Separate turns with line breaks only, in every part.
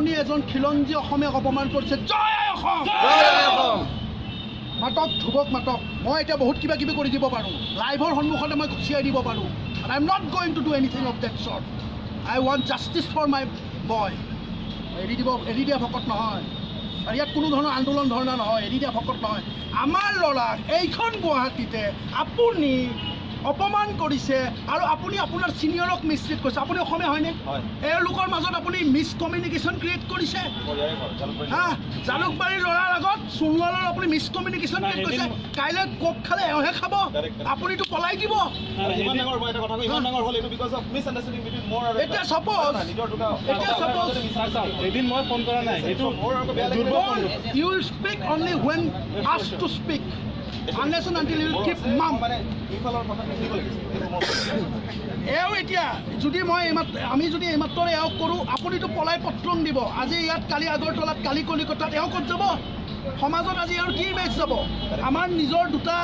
আপুনি এজন খিলঞ্জী অসমীয়াক অপমান কৰিছে। জয় আই অসম! মাতক, ধ্ৰুৱক মাতক। মই এতিয়া বহুত কিবা কিবি কৰি দিব পাৰোঁ, লাইভৰ সন্মুখতে মই ঘুচিয়াই দিব পাৰোঁ। I am not going to do anything of that sort. I want justice for my boy. এৰি দিয়া ভকত নহয়, আৰু ইয়াত কোনো ধৰণৰ আন্দোলন ধৰ্ণা নহয়, এৰি দিয়া ভকত নহয়। আমাৰ ল'ৰাক এইখন গুৱাহাটীতে আপুনি অপমান কৰিছে, আৰু আপুনি আপোনাৰ চিনিয়ৰক মিছট্ৰিট কৰিছে। আপুনি অসমীয়া হয়নে? এওঁলোকৰ মাজত আপুনি মিছকমিউনিকেশ্যন ক্ৰিয়েট কৰিছে। হা, জালুকবাৰীৰ ল'ৰাৰ আগত সোণোৱালৰ আপুনি মিছকমিউনিকেশ্যন ক্ৰিয়েট কৰিছে। কাইলৈ কোক খালে এওঁহে খাব, আপুনিতো পলাই দিব। এতিয়া চাপ'জ
এদিন মই ফোন কৰা নাই, এইটো
you will speak only when asked to speak, unless and until you will keep mum. এও এতিয়া যদি আমি যদি এইমাত্ৰৰে এওঁক কৰোঁ, আপুনিতো পলাই পত্ৰং দিব। আজি ইয়াত, কালি আগৰতলাত, কালি কলিকতাত, এওঁ ক'ত যাব? সমাজত আজি আৰু কি ইমেজ যাব? আমাৰ নিজৰ দুটা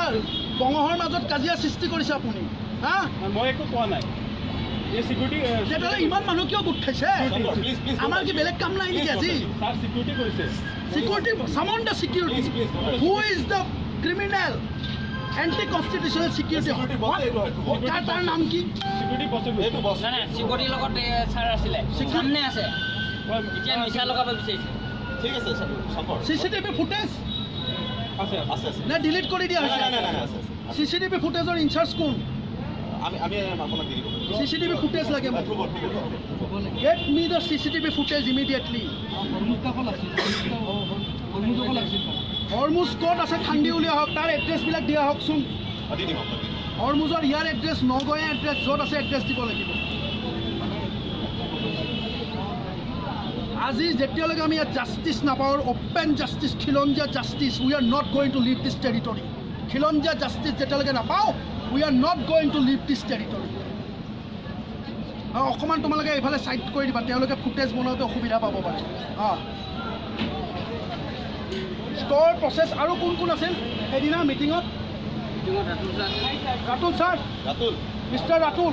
বঙহৰ মাজত কাজিয়া সৃষ্টি কৰিছে আপুনি। হা,
মই একো কোৱা নাই। এই চিকিউৰিটি
তেতিয়াহ'লে ইমান মানুহ কিয় গোট খাইছে? আমাৰ কি বেলেগ কাম নাই নেকি আজি?
তাৰ চিকিউৰিটি কৰিছে।
Security, summon the security. Who is the criminal? Anti-constitutional security. তাৰ নাম কি?
Security possible.
নাই, চিকিউৰিটিৰ লগত ছাৰ আছিলে, সামনে আছে, এতিয়া মিছা লগাব বিচাৰিছে।
ঠিক আছে
CCTV ফুটেজ
আছে
আছে
নে ডিলিট কৰি দিয়া হৈছে? CCTV ফুটেজৰ ইনচাৰ্জ কোন?
আমি আপোনাক দি দিব।
CCTV ফুটেজ লাগে মোক। Get me the CCTV footage immediately. Hormuz ক'ত আছে খান্দি উলিয়া হওক, তাৰ এড্ৰেছবিলাক দিয়া হওকচোন।
দি দিম।
হৰমুজৰ ইয়াৰ এড্ৰেছ, নগঞা এড্ৰেছ, য'ত আছে এড্ৰেছ দিব লাগিব। আজি যেতিয়ালৈকে আমি ইয়াত জাষ্টিছ নাপাওঁ, অপেন জাষ্টিছ, খিলঞ্জীয়া justice, we are not going to leave this territory. খিলঞ্জীয়া জাষ্টিছ যেতিয়ালৈকে নাপাওঁ, we are not going to leave this territory. অকণমান তোমালোকে এইফালে ছাইড কৰি দিবা, তেওঁলোকে ফুটেজ বনাওঁতে অসুবিধা পাব পাৰে। ষ্ট'ৰ প্ৰচেছ আৰু কোন কোন আছিল সেইদিনা মিটিঙত? Ratul sir, mister Ratul.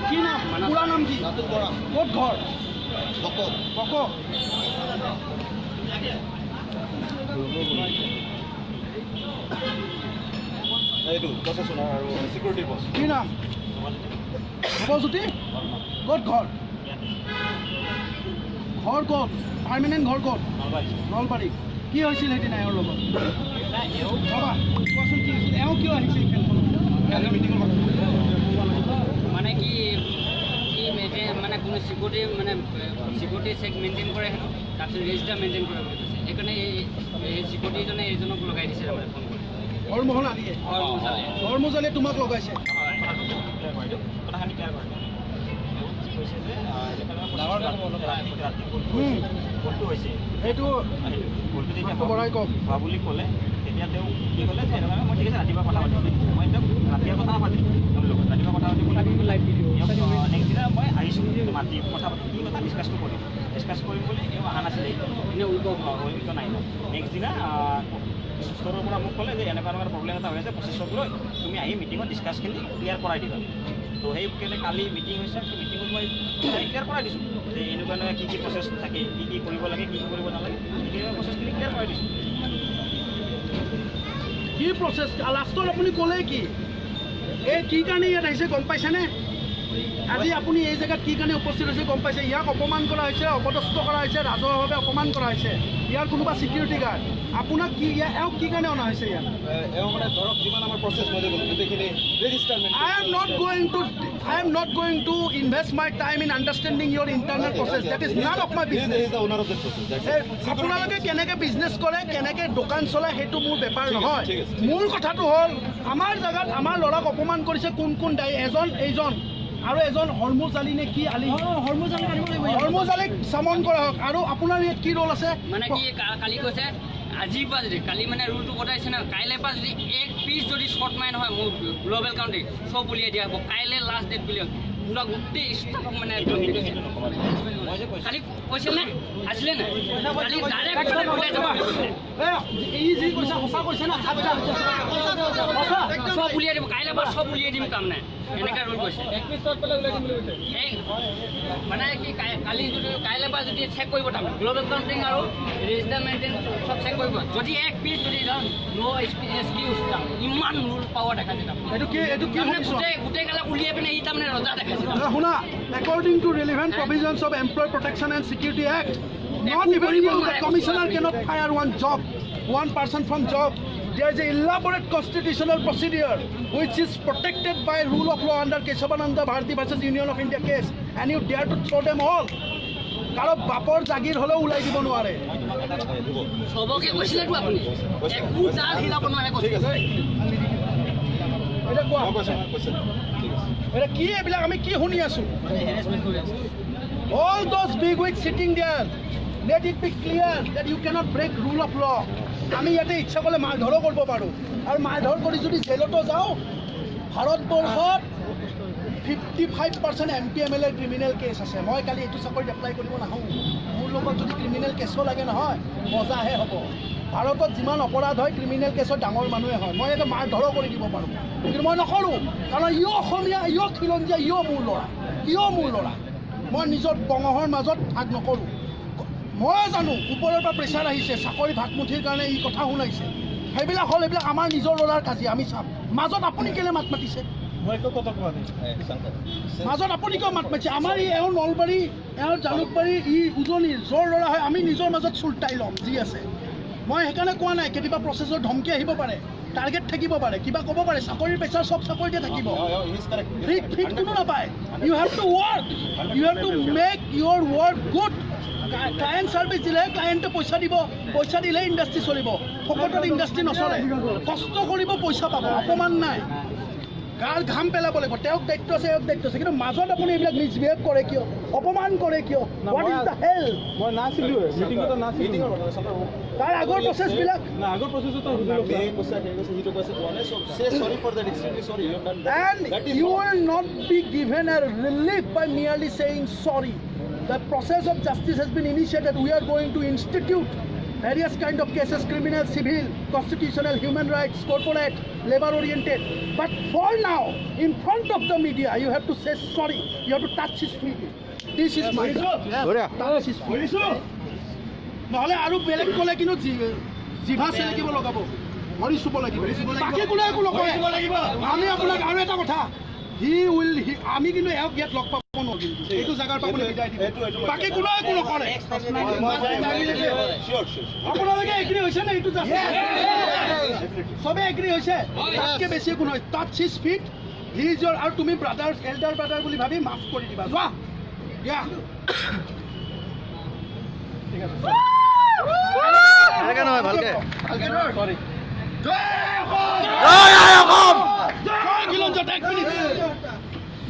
কি নাম, পুৰা নাম কি? ক'ত ঘৰ? কক।
এইটো প্ৰচেছনাৰ আৰু চিকিউৰিটি বছ।
কি নাম? নৱজ্যোতি। ক'ত ঘৰ? ঘৰ ক'ত? পাৰ্মানেণ্ট ঘৰ ক'ত? নলবাৰী। কি হৈছিল সেইদিনা এওঁৰ লগত? বাবা কোৱাচোন কি হৈছিল? এওঁ কিয় আহিছিল খেলখনত?
মানে কি মানে কোনো চিকিউৰিটি চেক মেইনটেইন কৰে হেনো, তাৰপিছত ৰেজিষ্টাৰ মেইনটেইন কৰে বুলি কৈছে। সেইকাৰণে এই চিকিউৰিটিজনে এইজনক লগাই দিছে তাৰমানে ফোন কৰি।
হৰমোহন আলিয়ে? হৰমুজ আলিয়ে তোমাক লগাইছে? সেইটো বঢ়াই কওক
বুলি ক'লে, তেতিয়া তেওঁ কি ক'লে যে এনেকুৱা মই ঠিক আছে ৰাতিপুৱা কথা পাতিম, মই তেওঁক ৰাতিপুৱা কথা পাতিম, তেওঁৰ লগত ৰাতিপুৱা কথা পাতিম, নেক্সট দিনা মই আহিছোঁ মাতি কথা পাতিম, কি কথা ডিছকাছ কৰিম বুলি তেওঁ অহা নাছিলে। এনেই উইক নাই। নেক্সট দিনা ষ্টৰৰ পৰা মোক ক'লে যে এনেকুৱা প্ৰব্লেম এটা হৈ আছে, প্ৰচেছক লৈ তুমি আহি মিটিঙত ডিছকাছখিনি ক্লিয়াৰ কৰাই দিবা। তো সেইকাৰণে কালি মিটিং হৈছে, মিটিঙত মই ক্লিয়াৰ কৰাই দিছোঁ যে এনেকুৱা কি কি প্ৰচেছ থাকে, কি কৰিব লাগে, কি কৰিব নালাগে, সেইখিনি প্ৰচেছখিনি ক্লিয়াৰ কৰাই দিছোঁ।
কি প্ৰচেছ? লাষ্টত আপুনি ক'লে কি? এই কি কাৰণে ইয়াত আহিছে গম পাইছেনে? আজি আপুনি এই জেগাত কি কাৰণে উপস্থিত হৈছে গম পাইছে? ইয়াক অপমান কৰা হৈছে, অপদস্থ কৰা হৈছে, ৰাজহুৱাভাৱে অপমান কৰা হৈছে। ইয়াৰ কোনোবা চিকিউৰিটি গাৰ্ড আপোনাক কি, এওঁক কি কাৰণে অনা হৈছে ইয়াত?
এওঁ মানে ধৰক যিমান আমাৰ প্ৰচেছ মই ক'লোঁ গোটেইখিনি ৰেজিষ্টাৰমেণ্ট।
I am not going to invest my time in understanding your internal process. That is none of my business. আপোনালোকে কেনেকৈ বিজনেছ কৰে, কেনেকৈ দোকান চলায়, সেইটো মোৰ বেপাৰ নহয়। মূল কথাটো হ'ল আমাৰ জেগাত আমাৰ ল'ৰাক অপমান কৰিছে কোন দায়ী? এইজন আৰু এজন হৰমুজ আলি নে কি আলি? হৰমুজ আলিক চামন কৰা হওক। আৰু আপোনাৰ ইয়াত কি ৰোল আছে?
মানে কি কালি কৈছে আজিৰ পৰা যদি কালি মানে ৰুলটো বনাইছে না, কাইলৈৰ পৰা যদি এক পিচ যদি শ্বৰ্ট মাৰে নহয় মোৰ গ্ল'বেল কাউণ্ট্ৰি চব উলিয়াই দিয়া হ'ব। কাইলৈ লাষ্ট ডেট বুলি পুৰা গোটেই ষ্টাফক মানে একদম কালি কৈছিল নে আছিলে নাই কালি ডাইৰেক্ট ওলাই যাব
এই যি কৈছে সঁচা কৈছে না
সব উলিয়াই দিব কাইলৈ পৰা সব উলিয়াই দিম কাম নাই এনেকৈ ৰোল কৈছে এই মানে কি কালি যদি কাইলৈ পৰা যদি চেক কৰিব তাৰমানে গ্ল'বেল কাউণ্টিং আৰু ৰেজিষ্টাৰ মেইনটেইন চব চেক কৰিব যদি এক পিচ যদি নো এক্সকিউজ ইমান ৰুল পাৱাৰ দেখা যায়
এইটো কি
গোটেই গালা উলিয়াই পিনে ই তাৰমানে ৰজা দেখাইছে
শুনা according to relevant provisions of Employee Protection and Security Act not even the commissioner cannot fire one person from job. There is an elaborate constitutional procedure which is protected by rule of law under Keshavananda Bharati versus Union of India case, and you dare to throw them all. কারো বাপর জাগির হলেও ওলাই দিব নোৱাৰে
সবকে কৈছিলেতো আপুনি একো জাল হিলাব নোৱাৰে কৈছে
এটা কোৱা এটা কি এইবিলাক আমি কি শুনি আছো all those big wigs sitting there let it be clear that you cannot break rule of law আমি ইয়াতে ইচ্ছা কৰিলে মাৰধৰো কৰিব পাৰোঁ আৰু মাৰধৰ কৰি যদি জেলতো যাওঁ ভাৰতবৰ্ষত 55% MP MLA ক্ৰিমিনেল কেছ আছে মই কালি এইটো চাকৰিত এপ্লাই কৰিব নাহোঁ মোৰ লগত যদি ক্ৰিমিনেল কেছো লাগে নহয় মজাহে হ'ব ভাৰতত যিমান অপৰাধ হয় ক্ৰিমিনেল কেছত ডাঙৰ মানুহে হয় মই এটা মাৰধৰো কৰি দিব পাৰোঁ কিন্তু মই নকৰোঁ কাৰণ ইও অসমীয়া ইও খিলঞ্জীয়া ইও মোৰ ল'ৰা মই নিজৰ বঙহৰ মাজত ভাগ নকৰোঁ মই জানো ওপৰৰ পৰা প্ৰেছাৰ আহিছে চাকৰি ভাগমুঠিৰ কাৰণে ই কথা শুনাইছে সেইবিলাক হ'ল এইবিলাক আমাৰ নিজৰ ল'ৰাৰ কাজিয়া আমি চাম মাজত আপুনি কেলৈ মাত মাতিছে
মই একো কথা কোৱা নাই
মাজত আপুনি কিয় মাত মাতিছে আমাৰ এওঁ নলবাৰী এওঁ জালুকবাৰী ই উজনিৰ য'ৰ ল'ৰা হয় আমি নিজৰ মাজত চুলটাই ল'ম যি আছে মই সেইকাৰণে কোৱা নাই কেতিয়াবা প্ৰচেছৰ ধমকি আহিব পাৰে টাৰ্গেট থাকিব পাৰে কিবা ক'ব পাৰে চাকৰিৰ প্ৰেছাৰ চব চাকৰিতে থাকিব ফিট কোনো নাপায় you have to work you have to make your work good client service দিলে ক্লায়েণ্টে পইচা দিব পইচা দিলে ইণ্ডাষ্ট্ৰি চলিব ফকটত ইণ্ডাষ্ট্ৰি নচলে কষ্ট কৰিব পইচা পাব অপমান নাই গাৰ ঘাম পেলাব লাগিব তেওঁক দায়িত্ব আছে কিন্তু মাজত আপুনি এইবিলাক মিছবিহেভ কৰে কিয় অপমান কৰে কিয় হোৱাট ইজ দ্য হেল
মই নাছিলোঁ মিটিঙত নাছিলোঁ
তাৰ আগৰ প্ৰচেছবিলাক
না আগৰ প্ৰচেছটো
and you will not be given a relief by merely saying sorry. The process of justice has been initiated. We are going to institute various kind of cases, criminal, civil, constitutional, human rights, corporate, labor oriented. But for now, in front of the media, you have to say sorry. You have to touch his feet. This is my job. Touch his feet. নহ'লে আৰু বেলেগ ক'লে কিন্তু জিভা চেলেকিব লগাব মৰি চুব লাগিব বাকী কোনে একো নকৰে আমি আপোনাক আৰু এটা কথা আমি কিন্তু এওঁক ইয়াত লগ পাব নোৱাৰোঁ কিন্তু এইটো জেগাৰ পৰা আপুনি বিদায় দিব বাকী কোনে একো নকৰে আপোনালোকে এগ্ৰী হৈছে নে এইটো চবে এগ্ৰী হৈছে তাতকৈ বেছি একো নহয় touch his feet he is your আৰু তুমি ব্ৰাদাৰ এল্ডাৰ ব্ৰাদাৰ বুলি ভাবি মাফ কৰি দিবা যোৱা দিয়া ঠিক আছে নহয় ভালকে সৰি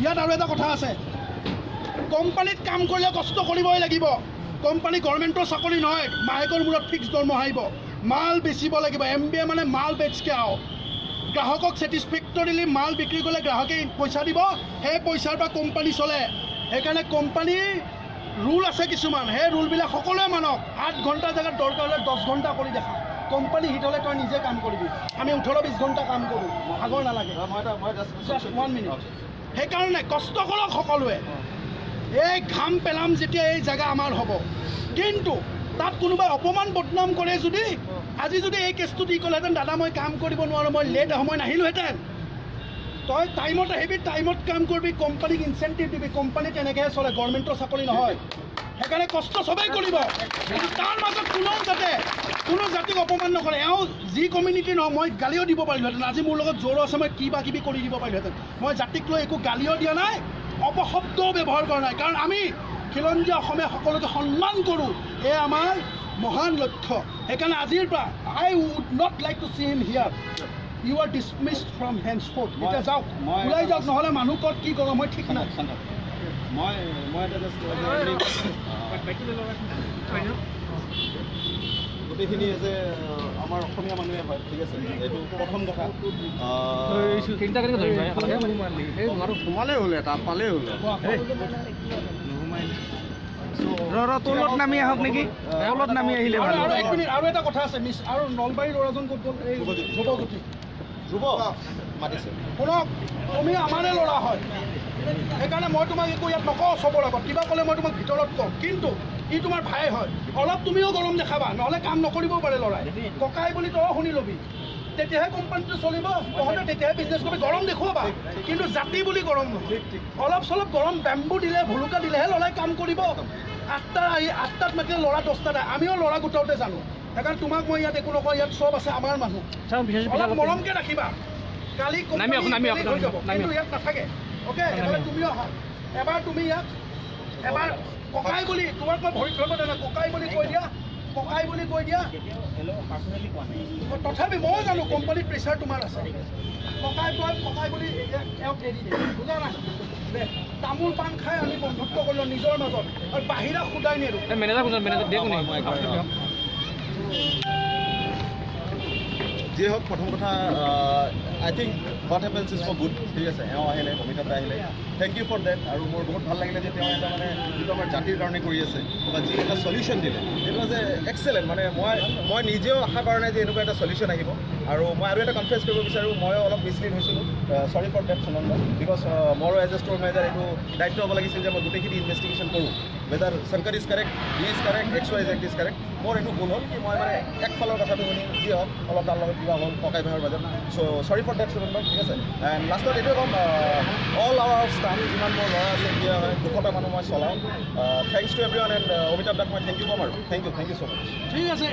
ইয়াত আৰু এটা কথা আছে কোম্পানীত কাম কৰিলে কষ্ট কৰিবই লাগিব কোম্পানী গভৰ্ণমেণ্টৰ চাকৰি নহয় মাহেকৰ মূৰত ফিক্স দৰমহা আহিব মাল বেচিব লাগিব MBA মানে মাল বেচকে আও গ্ৰাহকক ছেটিছফেক্টৰিলি মাল বিক্ৰী কৰিলে গ্ৰাহকে পইচা দিব সেই পইচাৰ পৰা কোম্পানী চলে সেইকাৰণে কোম্পানী ৰুল আছে কিছুমান সেই ৰুলবিলাক সকলোৱে মানক 8 ঘণ্টা জেগাত দৰকাৰ হ'লে 10 ঘণ্টা কৰি দেখা কোম্পানী হিট হ'লে তই নিজে কাম কৰিবি আমি 18-20 ঘণ্টা কাম কৰোঁ ভাগৰ নালাগে 1 মিনিট সেইকাৰণে কষ্ট কৰক সকলোৱে এই ঘাম পেলাম যেতিয়া এই জেগা আমাৰ হ'ব কিন্তু তাত কোনোবাই অপমান বদনাম কৰে যদি আজি যদি এই কেছটো দি ক'লেহেঁতেন দাদা মই কাম কৰিব নোৱাৰোঁ মই লেট সময় নাহিলোহেঁতেন তই টাইমত আহিবি টাইমত কাম কৰিবি কোম্পানীক ইনচেণ্টিভ দিবি কোম্পানী তেনেকৈহে চলে গভৰ্ণমেণ্টৰ চাকৰি নহয় সেইকাৰণে কষ্ট চবেই কৰিব কিন্তু তাৰ মাজত কোনো জাতিক অপমান নকৰে এওঁ যি কমিউনিটি নহয় মই গালিও দিব পাৰিলোহেঁতেন আজি মোৰ লগত জোৰো আছে মই কিবা কিবি কৰি দিব পাৰিলোহেঁতেন মই জাতিক লৈ একো গালিও দিয়া নাই অপশব্দও ব্যৱহাৰ কৰা নাই কাৰণ আমি খিলঞ্জীয়া অসমীয়া সকলোকে সন্মান কৰোঁ এয়া আমাৰ মহান লক্ষ্য সেইকাৰণে আজিৰ পৰা I would not like to see him here you are dismissed from হেণ্ডস্পৰ্ট এতিয়া যাওক ওলাই যাওক নহ'লে মানুহ ক'ত কি কৰোঁ মই ঠিক নাই
মই এটা
গোটেইখিনি যে আমাৰ অসমীয়া মানুহে হয়, ঠিক আছে, এইটো প্ৰথম কথা। সোমালেই হ'ল, এটা পালেই হ'ল।
তলত নামি আহক নেকি, তলত নামি আহিলে ভাল।
আৰু এক মিনিট, আৰু এটা কথা আছে মিছ, আৰু নলবাৰীৰ ল'ৰাজন ক'ত গ'ল? এই ধ্ৰুৱজ্যোতি।
ধ্ৰুৱ মাতিছে।
শুনক, তুমি আমাৰে ল'ৰা হয়, সেইকাৰণে মই তোমাক একো ইয়াত নকওঁ চবৰ আগত, কিবা ক'লে মই তোমাক ভিতৰত কওঁ, কিন্তু ই তোমাৰ ভাই হয়, অলপ তুমিও গৰম দেখাবা, নহ'লে কাম নকৰিবও পাৰে ল'ৰাই। ককাই বুলি তই শুনি ল'বি, তেতিয়াহে কোম্পানীটো চলিব, তহঁতে তেতিয়াহে বিজনেছ কৰিবি। গৰম দেখুৱাবা, কিন্তু জাতি বুলি গৰম নহয়। অলপ চলপ গৰম বেম্বু দিলে, ভুলুকা দিলেহে ল'ৰাই কাম কৰিব। 8টাত মাতিলে ল'ৰা 10টাত আহে, আমিও ল'ৰা গোটাওঁতে জানো। সেইকাৰণে তোমাক মই ইয়াত একো নকওঁ, ইয়াত চব আছে আমাৰ মানুহ, অলপ মৰমকৈ ৰাখিবা। কালি কোম্পানী হৈ যাব, কিন্তু ইয়াত নাথাকে। অ'কে, এবাৰ তুমিও আহা, এবাৰ তুমি ইয়াত, এবাৰ ককাই বুলি, তোমাক মই ভৰিত ধৰিব দিয়া নাই, ককাই বুলি কৈ দিয়া, ককাই বুলি কৈ দিয়া। তথাপি মই জানো কোম্পানীত প্ৰেছাৰ তোমাৰ আছে, ককাই বুলি এওঁক এৰি দিয়ে, বুজা নাই? তামোল পাণ খাই আমি বন্ধুত্ব কৰিলোঁ নিজৰ মাজত, আৰু বাহিৰা সোধাই নেৰো।
যিয়ে হওক, প্ৰথম কথা I think what happens is for good, ঠিক আছে। এওঁ আহিলে, অমিতাভ দা আহিলে, থেংক ইউ ফৰ ডেট। আৰু মোৰ বহুত ভাল লাগিলে যে তেওঁ এটা মানে যিটো আমাৰ জাতিৰ কাৰণে কৰি আছে, বা যি এটা চলিউশ্যন দিলে, সেইটো যে এক্সেলেণ্ট। মানে মই নিজেও আশা কৰা নাই যে এনেকুৱা এটা চলিউশ্যন আহিব। আৰু মই আৰু এটা কনফেছ কৰিব বিচাৰোঁ, ময়ো অলপ মিছলিড হৈছিলোঁ, চৰি ফৰ ডেট চনন্দ, বিকজ মোৰো এজ এ ষ্ট'ৰ মেনেজাৰ এইটো দায়িত্ব হ'ব লাগিছিল যে মই গোটেইখিনি ইনভেষ্টিগেশ্যন কৰোঁ, weather Shankar is correct, E is correct, XYZ is correct. মোৰ এইটো ভুল হ'ল কি মই মানে একফালৰ কথাটো শুনি যি হওক অলপ তাৰ লগত কিবা হ'ল ককাই ভাইৰ মাজত। চ' চৰি ফৰ ডেট চনন্দ, ঠিক আছে। এণ্ড লাষ্টত এইটোৱে ক'ম, অল আৱাৰ ষ্টাফ, যিমান মোৰ ল'ৰা আছে, কি হয় 200টা মানুহ মই চলাওঁ। Thanks two everyone, and Amitabh দাক মই থেংক ইউ ক'ম আৰু থেংক ইউ ছ' মাছ।
ঠিক আছে।